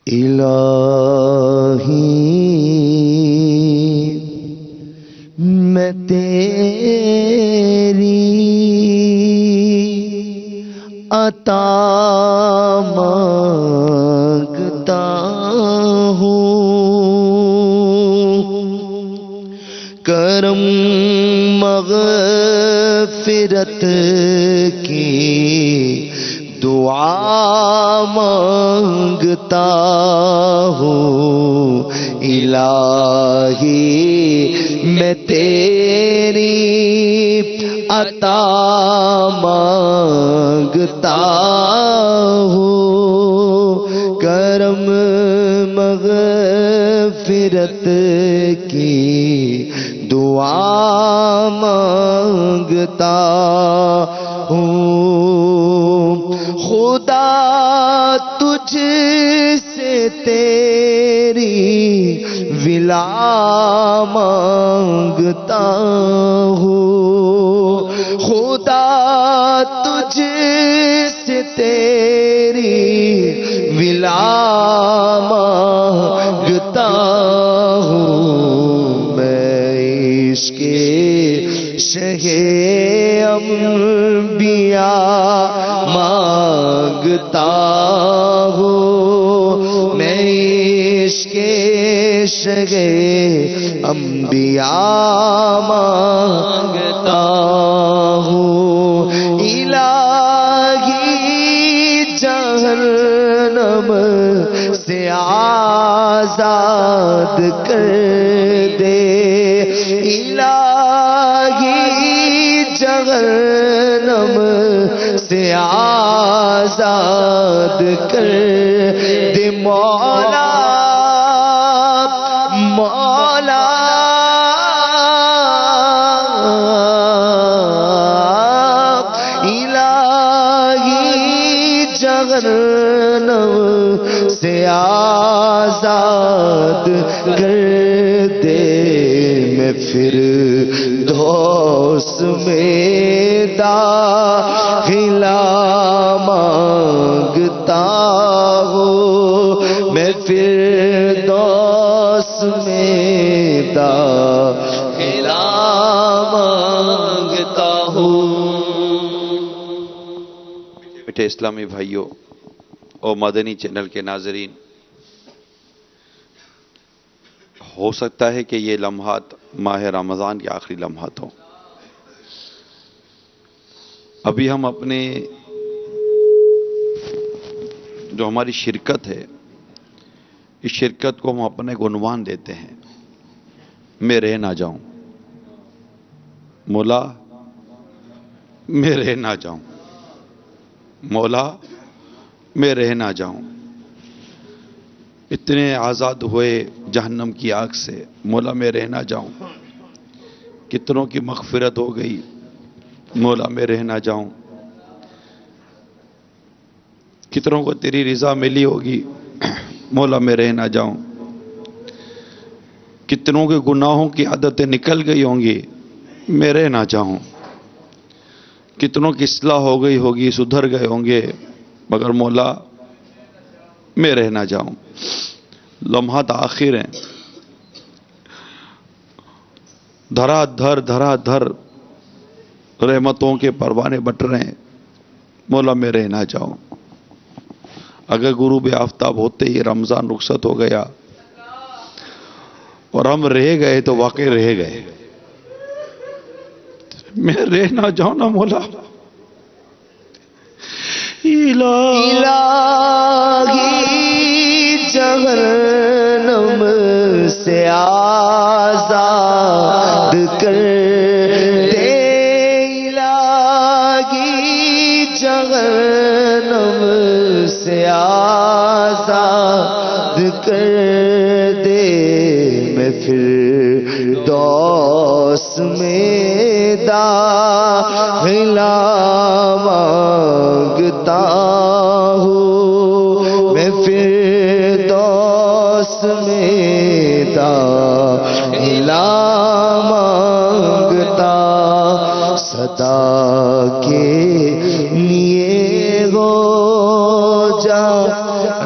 الہی میں تیری عطا مانگتا ہوں، کرم مغفرت کی دعا مانگتا ہوں، الہی میں تیری عطا مانگتا ہوں، کرم مغفرت کی دعا مانگتا ہوں، خدا تجھ سے تیری ولا مانگتا ہوں، خدا تجھ سے تیری ولا مانگتا ہوں، میں عشق شہ انبیاء مانگتا ہوں، میں عشق شہ انبیاء مانگتا ہوں، الہی جہنم سے آزاد کر دے، الہی جہنم سے آزاد کر دے، مولا مولا الہی جہنم سے آزاد کر دے، میں پھر دوست میں داخلہ مانگتا ہوں، میں پھر دوست میں داخلہ مانگتا ہوں۔ میٹھے اسلامی بھائیوں اور مدنی چینل کے ناظرین، ہو سکتا ہے کہ یہ لمحات ماہ رمضان کے آخری لمحات ہوں۔ ابھی ہم اپنے جو ہماری شرکت ہے، اس شرکت کو ہم اپنے ایک عنوان دیتے ہیں، میں رہ نہ جاؤں، مولا میں رہ نہ جاؤں، مولا میں رہ نہ جاؤں۔ اتنے آزاد ہوئے جہنم کی آگ سے، مولا میں رہ نہ جاؤں، کتنوں کی مغفرت ہو گئی، مولا میں رہ نہ جاؤں، کتنوں کو تیری رضا ملی ہوگی، مولا میں رہ نہ جاؤں، کتنوں کے گناہوں کی عادتیں نکل گئی ہوں گی، میں رہ نہ جاؤں، کتنوں کی اصلاح ہو گئی ہوگی، سدھر گئے ہوں گے، مگر مولا میں رہ نہ جاؤں۔ لمحات آخر ہیں، دھرا دھر رحمتوں کے پروانے بٹ رہے ہیں، مولا میں رہ نہ جاؤں۔ اگر غروب آفتاب ہوتے ہی رمضان رخصت ہو گیا اور ہم رہ گئے تو واقعی رہ گئے، میں رہ نہ جاؤں نا مولا، الہی جہنم سے آزاد کر دے، الہی جہنم سے آزاد کر دے، میں پھر دوست میں داخلہ مانگتا ہوں، میں پھر دوست میں داخلہ مانگتا، صدا کے لیے ہو جا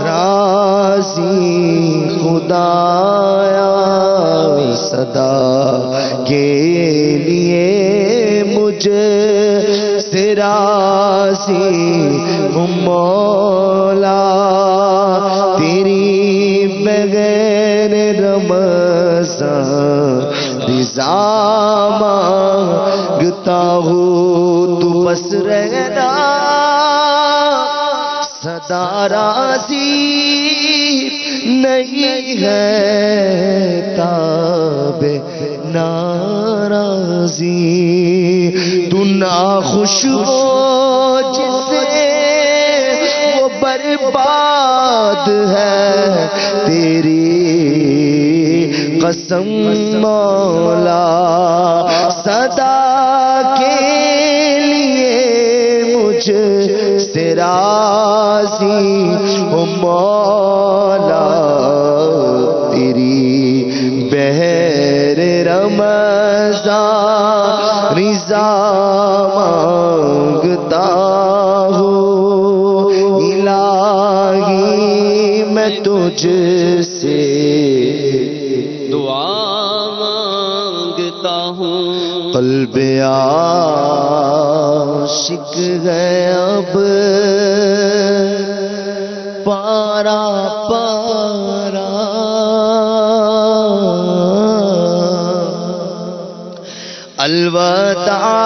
راضی خدایا صدا کے لیے مجھے سے راضی ہوں مولا، تیری بغیر رمضان رضا مانگتا ہوں، تو بس رہنا صدا راضی نہیں ہے تابع ناراضی، تو ناخوش ہو جسے وہ برباد ہے، تیری قسم مولا صدا کے لیے مجھ سے راضی ہو مولا، تیری بہر رمضان رضا مانگتا ہوں، الہی میں تجھ سے دعا مانگتا ہوں، قلب عاشق ہے اب پارا پارا، الوداع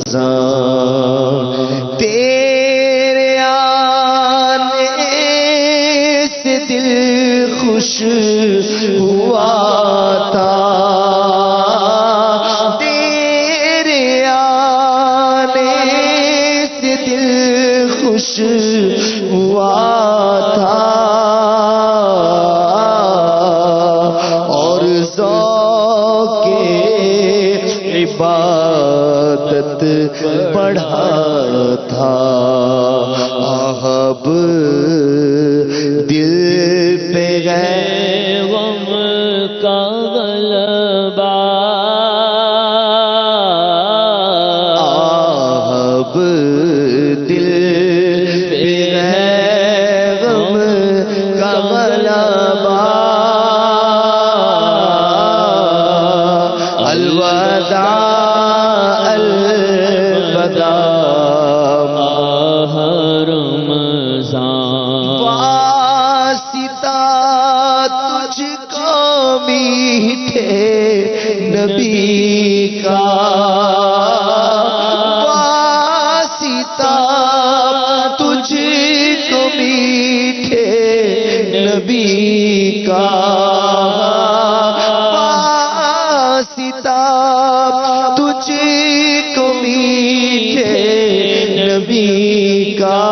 رمضان، تیرے آنے سے دل خوش ہوا تھا، تیرے آنے سے دل خوش ہوا تھا، اور ذوق عبادت بڑھا تھا، اب دل پہ گئے غم کا غلبہ، اب دل پہ گئے غم کا غلبہ، الوداع آہ رمضان، واسطہ تجھ کو میٹھے نبی کا، واسطہ تجھ کو میٹھے نبی کا، واسطہ تجھ کو میٹھے نبی کا،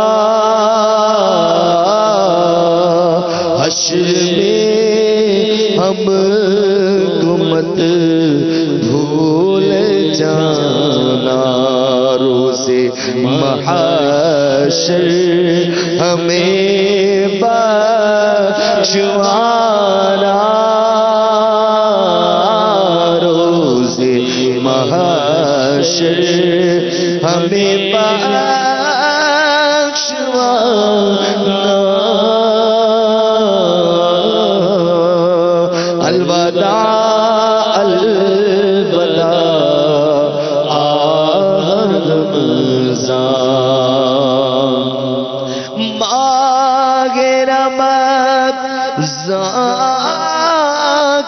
حشر میں ہم کو مت بھول جانا، روز محشر ہمیں بخشوانا، روز محشر ہمیں بخشوانا، الوداع الوداع آہ رمضان، ماہ رمضان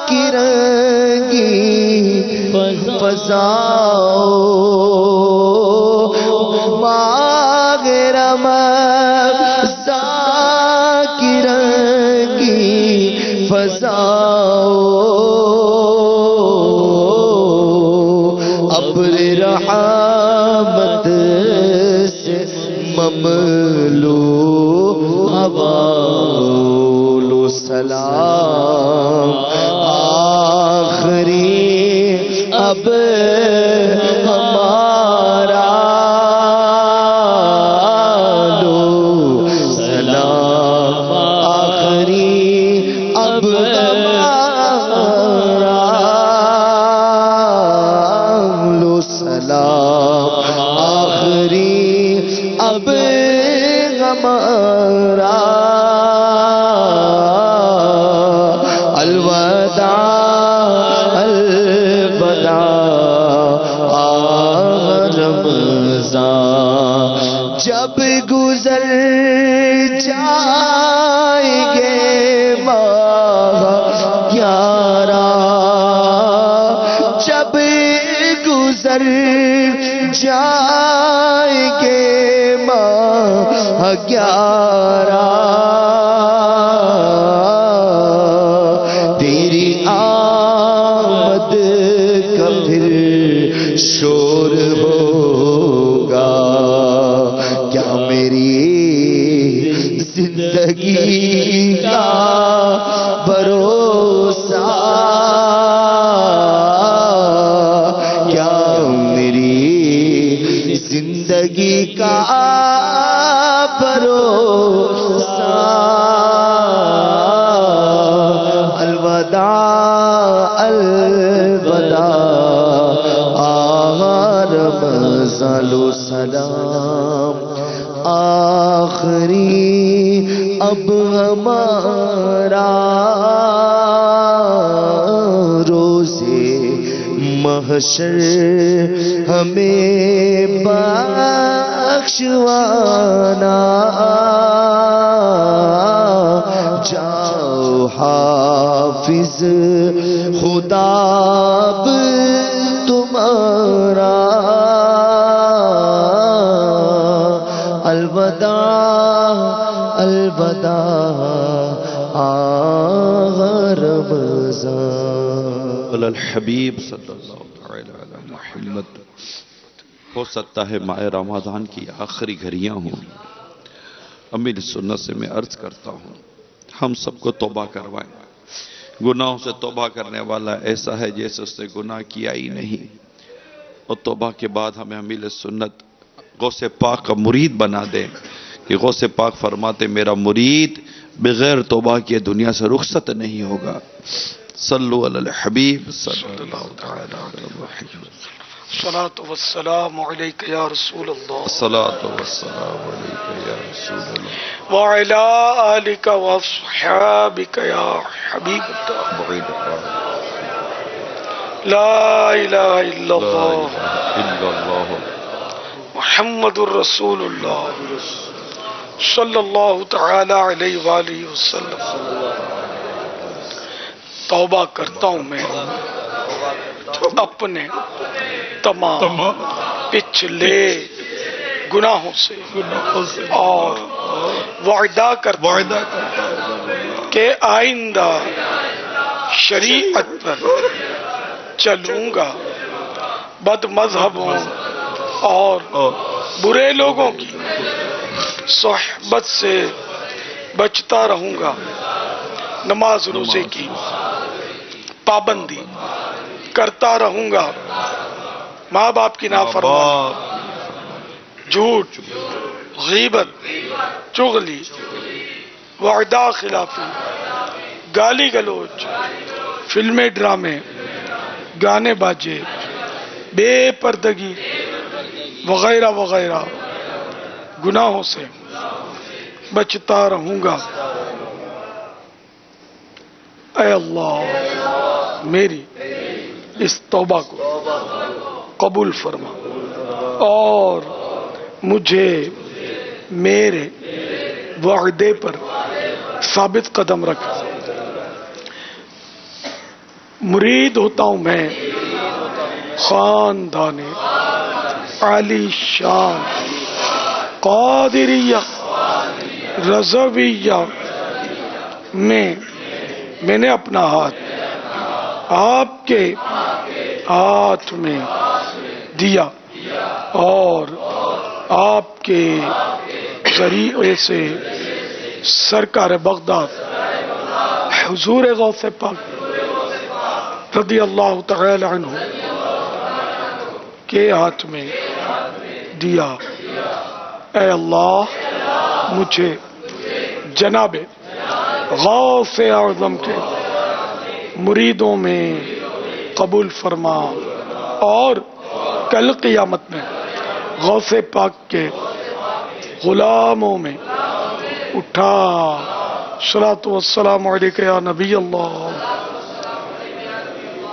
کی رنگی فضاؤ، ماہ رمضان کی رنگی فضاؤ، ابر رحمت سے مملو حوالو سلام آخری اب ہمارا لو سلام آخری اب ہمارا لو سلام آخری اب ہمارا الوداع الوداع رمضان جب گزر جائیں گے ماہ 11 جب گزر جائیں گے ماہ 11 تیری آمد کا پھر شور ہوگا کیا میری زندگی کا بھروسہ کیا میری زندگی کا بھروسہ الوداع الوداع رمضان لو سلام آخری اب ہمارا روزے محشر ہمیں بخشوانا جاؤ حافظ خدا تمہارا الوداع الوداع رمضان علی الحبیب صلی اللہ تعالی علی محمد. ہو سکتا ہے ماہ رمضان کی آخری گھڑیاں ہوں. امیر سنت سے میں عرض کرتا ہوں ہم سب کو توبہ کروائیں. گناہوں سے توبہ کرنے والا ایسا ہے جیسے اس نے گناہ کیا ہی نہیں. اور توبہ کے بعد ہمیں امیر سنت غوث پاک کا مرید بنا دیں کہ غوث پاک فرماتے میرا مرید بغیر توبہ کیے دنیا سے رخصت نہیں ہوگا. صلو علی الحبیب صلی اللہ تعالی علیہ وسلم. الصلاة والسلام علیک یا رسول اللہ الصلاۃ والسلام علیک یا رسول اللہ وعلی آلک واصحابک یا حبیب اللہ. بعید لا الہ الا لا اللہ الہ الا اللہ محمد الرسول اللہ صلی اللہ تعالی علیہ وآلہ وسلم. توبہ کرتا ہوں میں اپنے تمام پچھلے گناہوں سے اور وعدہ کرتا ہوں کہ آئندہ شریعت پر چلوں گا. بد مذہبوں اور برے لوگوں کی صحبت سے بچتا رہوں گا. نماز روزے کی پابندی کرتا رہوں گا. ماں باپ کی نافرمانی، جھوٹ، غیبت، چغلی، وعدہ خلافی، گالی گلوچ، فلمیں ڈرامے، گانے باجے، بے پردگی وغیرہ وغیرہ گناہوں سے بچتا رہوں گا. اے اللہ میری اس توبہ کو قبول فرما اور مجھے میرے وعدے پر ثابت قدم رکھ. مرید ہوتا ہوں میں خاندان عالی شان قادریہ رضویہ میں نے اپنا ہاتھ آپ کے ہاتھ میں دیا اور آپ کے ذریعے سے سرکار بغداد حضور غوث پاک رضی اللہ تعالی عنہ کے ہاتھ میں دیا۔ اے اللہ مجھے جناب غوث اعظم کے مریدوں میں قبول فرما اور کل قیامت میں غوث پاک کے غلاموں میں اٹھا۔ صلاۃ والسلام علیک یا نبی اللہ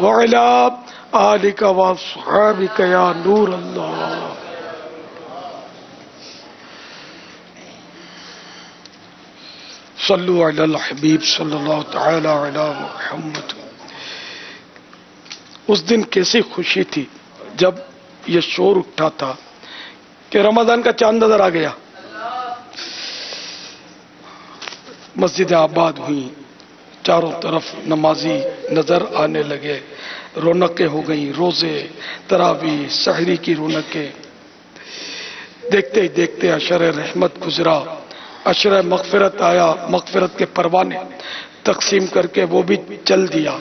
وعلی آلک واصحابک یا نور اللہ۔ صلو علی الحبیب صلی اللہ تعالی علی محمد۔ اس دن کیسی خوشی تھی جب یہ شور اٹھا تھا کہ رمضان کا چاند نظر آ گیا، مسجدیں آباد ہوئیں، چاروں طرف نمازی نظر آنے لگے، رونقیں ہو گئیں، روزے، تراویح، سحری کی رونقیں۔ دیکھتے ہی دیکھتے عشر رحمت گزرا، عشر مغفرت آیا، مغفرت کے پروانے تقسیم کر کے وہ بھی چل دیا۔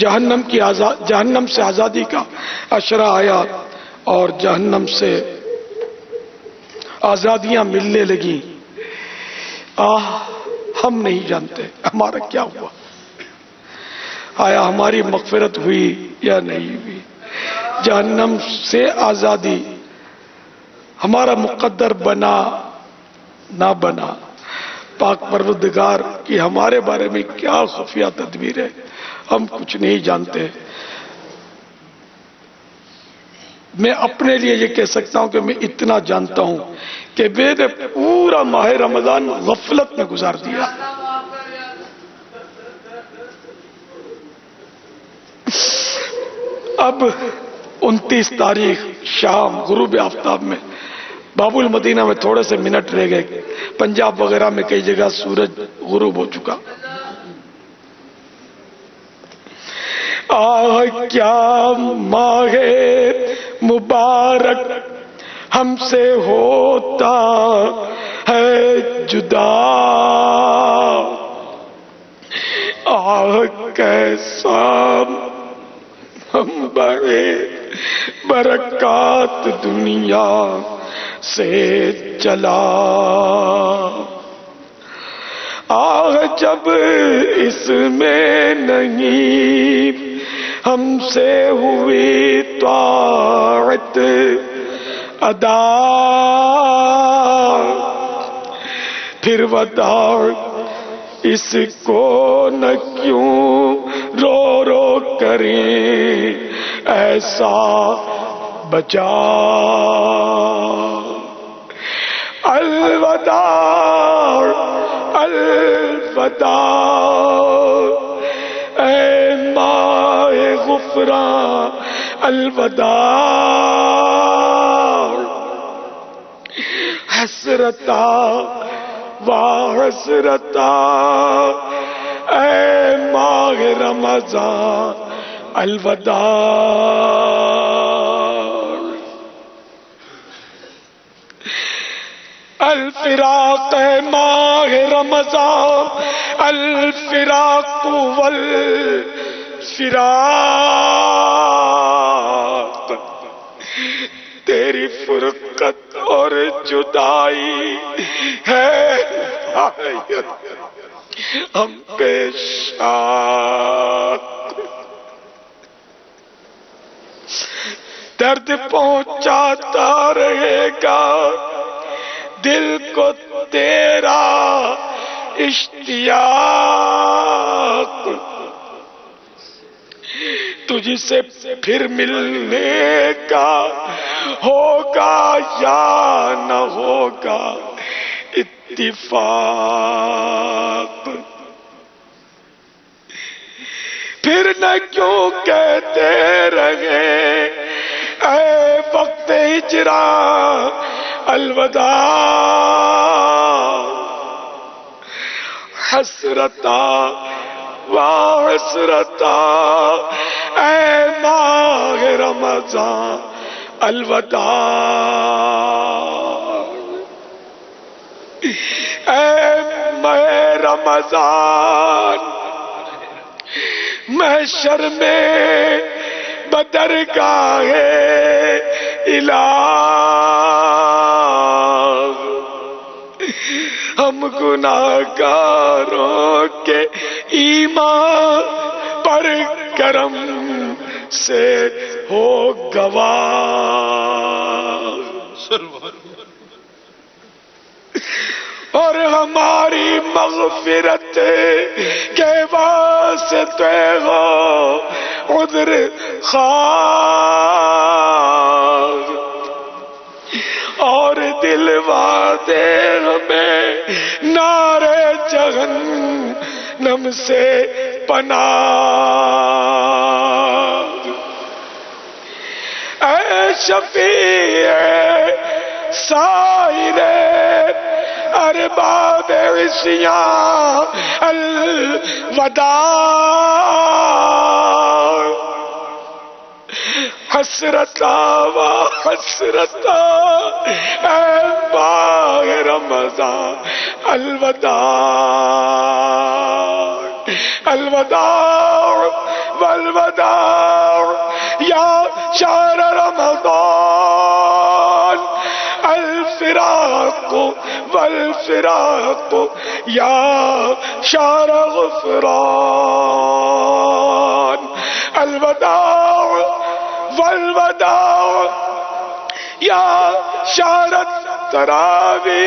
جہنم سے آزادی کا عشرہ آیا اور جہنم سے آزادیاں ملنے لگیں۔ ہم نہیں جانتے ہمارا کیا ہوا، آیا ہماری مغفرت ہوئی یا نہیں ہوئی۔ جہنم سے آزادی ہمارا مقدر بنا نہ بنا، پاک پروردگار کی ہمارے بارے میں کیا خفیہ تدبیر ہے ہم کچھ نہیں جانتے۔ میں اپنے لیے یہ کہہ سکتا ہوں کہ میں اتنا جانتا ہوں کہ میں نے پورا ماہ رمضان غفلت میں گزار دیا۔ اب 29 تاریخ شام غروب آفتاب میں باب المدینہ میں تھوڑے سے منٹ رہ گئے، پنجاب وغیرہ میں کئی جگہ سورج غروب ہو چکا۔ کیا ماہ مبارک ہم سے ہوتا ہے جدا، کیسا ہم بڑے برکات دنیا سے چلا، جب اس میں نہیں ہم سے ہوئی طاعت ادا، پھر وداع اس کو نہ کیوں رو رو کریں ایسا بچا، الوداع الوداع اے ماہ غفران الوداع، حسرتا و حسرتا اے ماہ رمضان الوداع، الفراق ماہ رمضان الفراق والفراق، تیری فرقت اور جدائی ہے ہم پہ شاق، درد پہنچاتا رہے گا دل کو تیرا اشتیاق، تجھ سے پھر ملنے کا ہوگا یا نہ ہوگا اتفاق، پھر نہ کیوں کہتے رہے اے وقت ہجراں الوداع، حسرتا و حسرتا اے ماہ رمضان الوداع اے ماہ رمضان محشر میں بدرگاہ الہ ہم گناہگاروں کے ایمان پر کرم سے ہو گواہ اور ہماری مغفرت کے واسطے ہو عذر خواہ اور دلوا دے ہمیں نار جہنم سے پناہ اے شفیع سائر ارباب عصیان الوداع حسرتا و حسرتا اے ماہ رمضان الوداع الوداع والوداع یا شہر رمضان الفراق والفراق یا شہر غفران الوداع والوداع یا شہر التراویح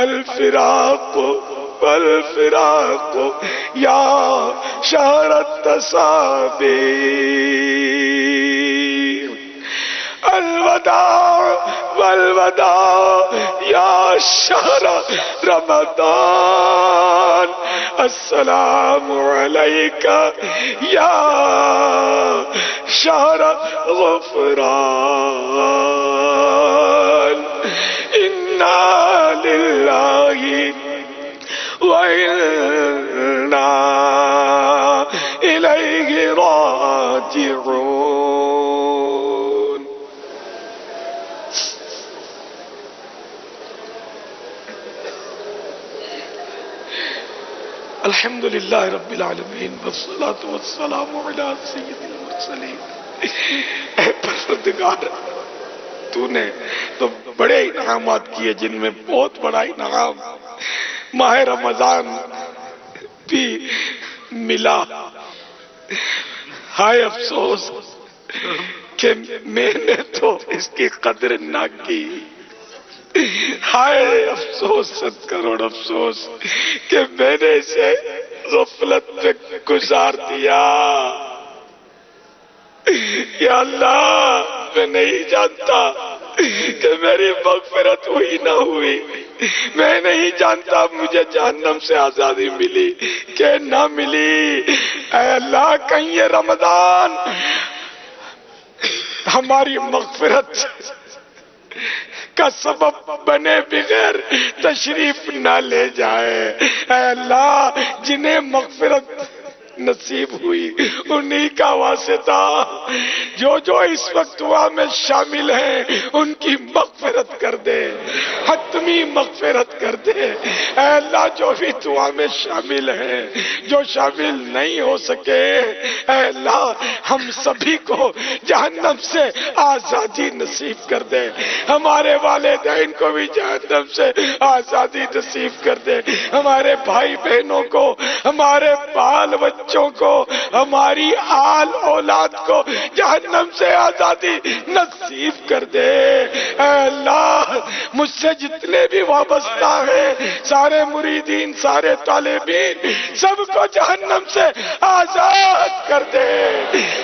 الفراق والفراق یا شہر التسابیح الوداع والوداع یا شہر رمضان السلام علیک یا شہر غفران انا للہ وَإِنَّا إِلَيْهِ راجعون. الحمد للہ رب العالمین والصلاة والسلام علی سید المرسلین. اے پروردگار، تو نے تو بڑے انعامات کیے، جن میں بہت بڑا انعام ماہ رمضان بھی ملا. ہائے افسوس کہ میں نے تو اس کی قدر نہ کی. ہائے افسوس، 100 کروڑ افسوس کہ میں نے اسے غفلت میں گزار دیا. یا اللہ، میں نہیں جانتا کہ میری مغفرت ہوئی نہ ہوئی. میں نہیں جانتا مجھے جہنم سے آزادی ملی کہ نہ ملی. اے اللہ، کہیں یہ رمضان ہماری مغفرت کا سبب بنے بغیر تشریف نہ لے جائے. اے اللہ، جنہیں مغفرت نصیب ہوئی انہی کا واسطہ جو اس وقت دعا میں شامل ہیں ان کی مغفرت کر دے، حتمی مغفرت کر دے. اے اللہ، جو بھی دعا میں شامل ہیں، جو شامل نہیں ہو سکے، اے اللہ ہم سبھی کو جہنم سے آزادی نصیب کر دے. ہمارے والدین کو بھی جہنم سے آزادی نصیب کر دے. ہمارے بھائی بہنوں کو، ہمارے بال بچوں کو، ہماری آل اولاد کو جہنم سے آزادی نصیب کر دے. اے اللہ، مجھ سے جتنے بھی وابستہ ہیں، سارے مریدین، سارے طالبین، سب کو جہنم سے آزاد کر دے.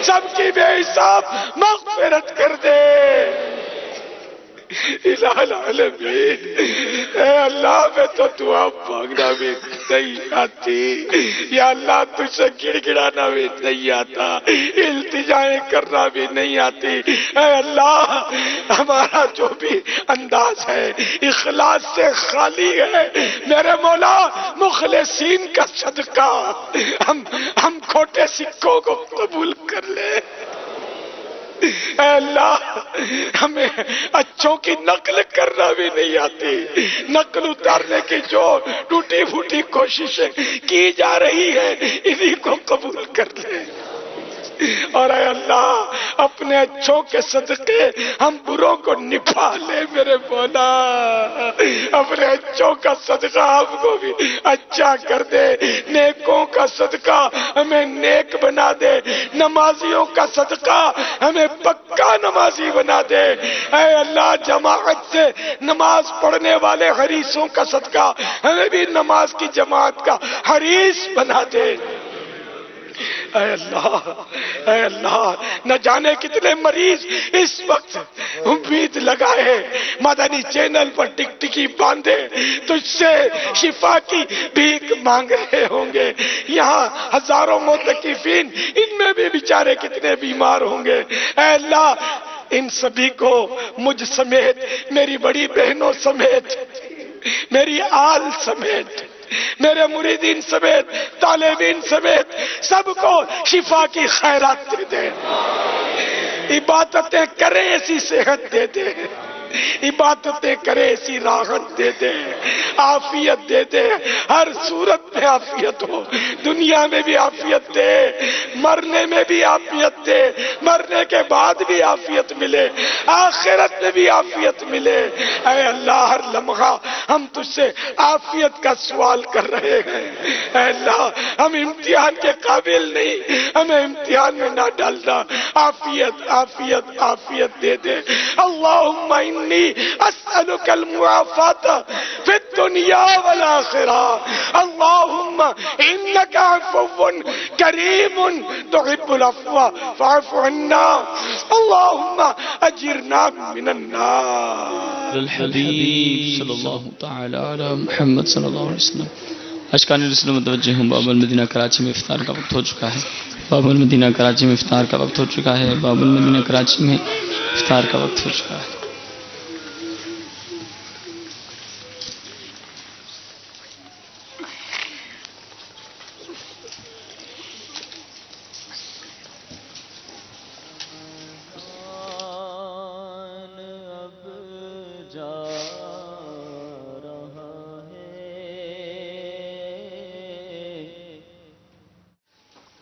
سب کی بے حساب مغفرت کر دے. الہ العالمین، اے اللہ، میں تو دعا مانگنا بھی نہیں آتی. یا اللہ، تجھ سے گڑ گڑانا بھی نہیں آتا، التجائیں کرنا بھی نہیں آتی. اے اللہ، ہمارا جو بھی انداز ہے اخلاص سے خالی ہے. میرے مولا، مخلصین کا صدقہ ہم کھوٹے سکوں کو قبول کر لے. اے اللہ ہمیں اچھوں کی نقل کرنا بھی نہیں آتی، نقل اتارنے کی جو ٹوٹی پھوٹی کوششیں کی جا رہی ہیں انہی کو قبول کر لے، اور اے اللہ اپنے اچھوں کے صدقے ہم بروں کو نبھا لے میرے مولا، اپنے اچھوں کا صدقہ ہم کو بھی اچھا کر دے، نیکوں کا صدقہ ہمیں نیک بنا دے، نمازیوں کا صدقہ ہمیں پکا نمازی بنا دے، اے اللہ جماعت سے نماز پڑھنے والے حریصوں کا صدقہ ہمیں بھی نماز کی جماعت کا حریص بنا دے، اے اللہ نہ جانے کتنے مریض اس وقت امید لگائے مدنی چینل پر ٹکٹکی باندھے تجھ سے شفا کی بھیک مانگ رہے ہوں گے، یہاں ہزاروں معتکفین ان میں بھی بیچارے کتنے بیمار ہوں گے، اے اللہ ان سبھی کو مجھ سمیت، میری بڑی بہنوں سمیت، میری آل سمیت، میرے مریدین سمیت، طالبین سمیت سب کو شفا کی خیرات دے دے، عبادتیں کریں ایسی صحت دے دے، عبادتیں کرے ایسی راحت دے دے، عافیت دے دے، ہر صورت میں عافیت ہو، دنیا میں بھی عافیت دے، مرنے میں بھی عافیت دے، مرنے کے بعد بھی عافیت ملے، آخرت میں بھی عافیت ملے، اے اللہ ہر لمحہ ہم تجھ سے عافیت کا سوال کر رہے ہیں، اے اللہ ہم امتحان کے قابل نہیں، ہمیں امتحان میں نہ ڈالنا، عافیت عافیت عافیت دے دے، اللہم انی اسألک المعافات فی الدنیا والآخرہ، اللہم انک عفو کریم تحب العفو فاعف عنا، اللہم اجرنا من النار۔ الحبیب صلی اللہ تعالی علی محمد صلی اللہ علیہ وسلم۔ اشکان رسول متوجہ ہوں، باب المدینہ کراچی میں افطار کا وقت ہو چکا ہے، باب المدینہ کراچی میں افطار کا وقت ہو چکا ہے، باب المدینہ کراچی میں افطار کا وقت ہو چکا ہے۔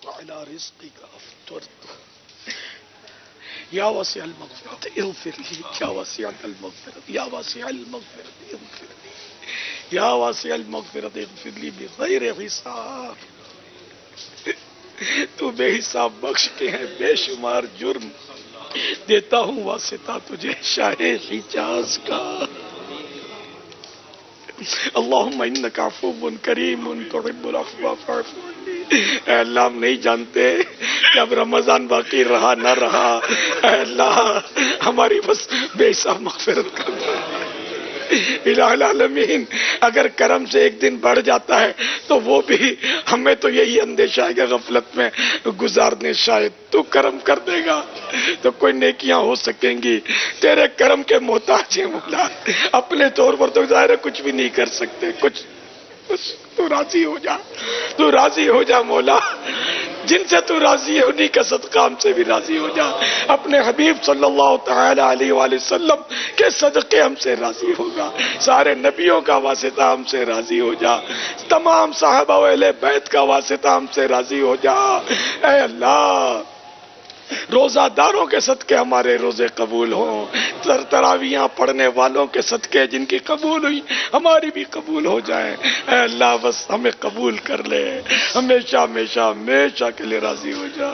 وعلى رزقك أفطرت يا واسع المغفرة اغفر لي، يا واسع المغفرة، يا واسع المغفرة اغفر لي، يا واسع المغفرة اغفر لي بغير حساب، تو بے حساب بخشتے ہیں، بے شمار جرم دیتا ہوں واسطہ تجھے شاہ حجاز کا، اللہم انک عفو کریم تحب العفو فاعف عنی، اے اللہ ہم نہیں جانتے کہ اب رمضان باقی رہا نہ رہا، اے اللہ ہماری بس بے حساب مغفرت کرنا، الہ العالمین اگر کرم سے ایک دن بڑھ جاتا ہے تو وہ بھی ہمیں تو یہی اندیشہ ہے کہ غفلت میں گزارنے، شاید تو کرم کر دے گا تو کوئی نیکیاں ہو سکیں گی، تیرے کرم کے محتاج ہیں مولا، اپنے طور پر تو ظاہر ہے کچھ بھی نہیں کر سکتے، کچھ تو راضی ہو جا، تو راضی ہو جا مولا، جن سے تو راضی ہے انہی کا صدقہ ہم سے بھی راضی ہو جا، اپنے حبیب صلی اللہ تعالی علیہ وآلہ وسلم کے صدقے ہم سے راضی ہوگا، سارے نبیوں کا واسطہ ہم سے راضی ہو جا، تمام صحابہ و اہل بیت کا واسطہ ہم سے راضی ہو جا، اے اللہ روزہ داروں کے صدقے ہمارے روزے قبول ہوں، تراویحاں پڑھنے والوں کے صدقے جن کی قبول ہوئی ہماری بھی قبول ہو جائیں، اے اللہ بس ہمیں قبول کر لے، ہمیشہ ہمیشہ ہمیشہ کے لیے راضی ہو جا۔